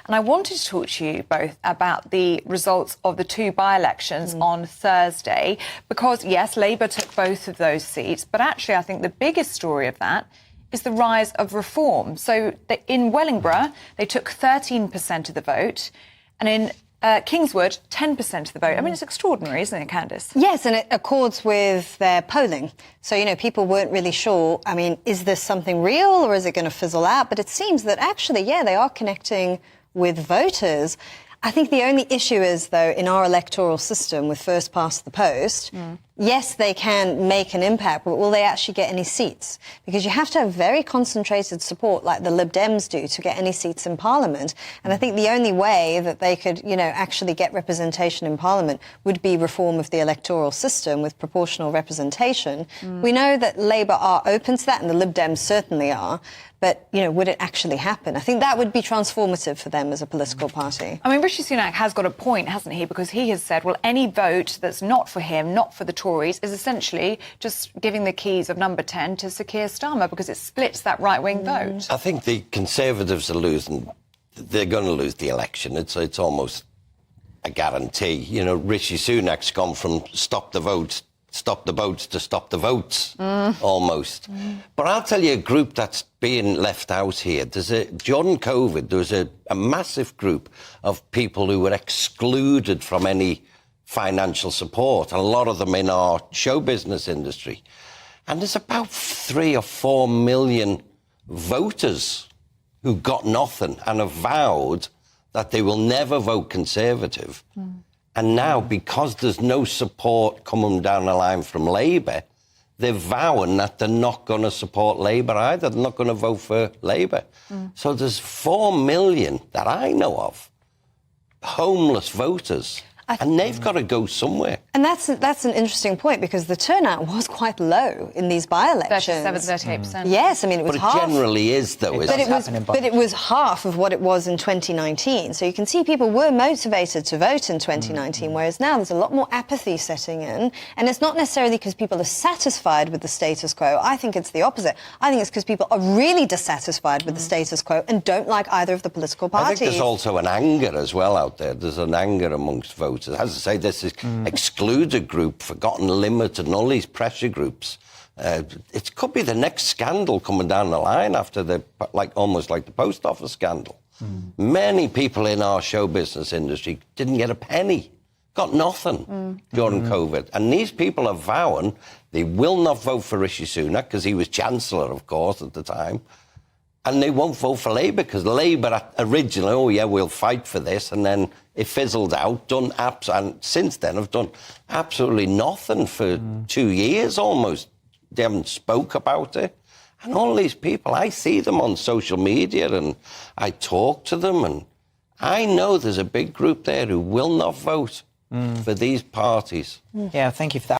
And I wanted to talk to you both about the results of the two by-elections on Thursday, because, yes, Labour took both of those seats, but actually I think the biggest story of that is the rise of reform. So in Wellingborough, they took 13% of the vote, and in Kingswood, 10% of the vote. I mean, it's extraordinary, isn't it, Candice? Yes, and it accords with their polling. So, you know, people weren't really sure, I mean, is this something real or is it going to fizzle out? But it seems that actually, yeah, they are connecting with voters. I think the only issue is, though, in our electoral system with first past the post, yes, they can make an impact, but will they actually get any seats? Because you have to have very concentrated support like the Lib Dems do to get any seats in Parliament. And I think the only way that they could, you know, actually get representation in Parliament would be reform of the electoral system with proportional representation. We know that Labour are open to that, and the Lib Dems certainly are. But, you know, would it actually happen? I think that would be transformative for them as a political party. I mean, Rishi Sunak has got a point, hasn't he? Because he has said, well, any vote that's not for him, not for the Tories, is essentially just giving the keys of number 10 to Sir Keir Starmer, because it splits that right-wing vote. I think the Conservatives are losing. They're going to lose the election. It's almost a guarantee. You know, Rishi Sunak's gone from stop the votes to stop the votes, almost. But I'll tell you a group that's being left out here. During COVID, there was a massive group of people who were excluded from any financial support, and a lot of them in our show business industry. And there's about 3 or 4 million voters who got nothing and have vowed that they will never vote Conservative. And now, because there's no support coming down the line from Labour, they're vowing that they're not going to support Labour either. They're not going to vote for Labour. So there's 4 million that I know of, homeless voters. And they've got to go somewhere. And that's an interesting point, because the turnout was quite low in these by-elections. 38%. Yes, I mean, it was half. But it generally is, though, isn't it? But it was half of what it was in 2019. So you can see people were motivated to vote in 2019, whereas now there's a lot more apathy setting in. And it's not necessarily because people are satisfied with the status quo. I think it's the opposite. I think it's because people are really dissatisfied with the status quo and don't like either of the political parties. I think there's also an anger as well out there. There's an anger amongst voters. As I say, this is excluded group, forgotten limited, and all these pressure groups. It could be the next scandal coming down the line after almost like the post office scandal. Many people in our show business industry didn't get a penny, got nothing during COVID. And these people are vowing they will not vote for Rishi Sunak, because he was Chancellor, of course, at the time. And they won't vote for Labour, because Labour originally, oh yeah, we'll fight for this, and then it fizzled out, and since then have done absolutely nothing for 2 years almost. They haven't spoke about it. And all these people, I see them on social media and I talk to them, and I know there's a big group there who will not vote for these parties. Yeah, thank you for that.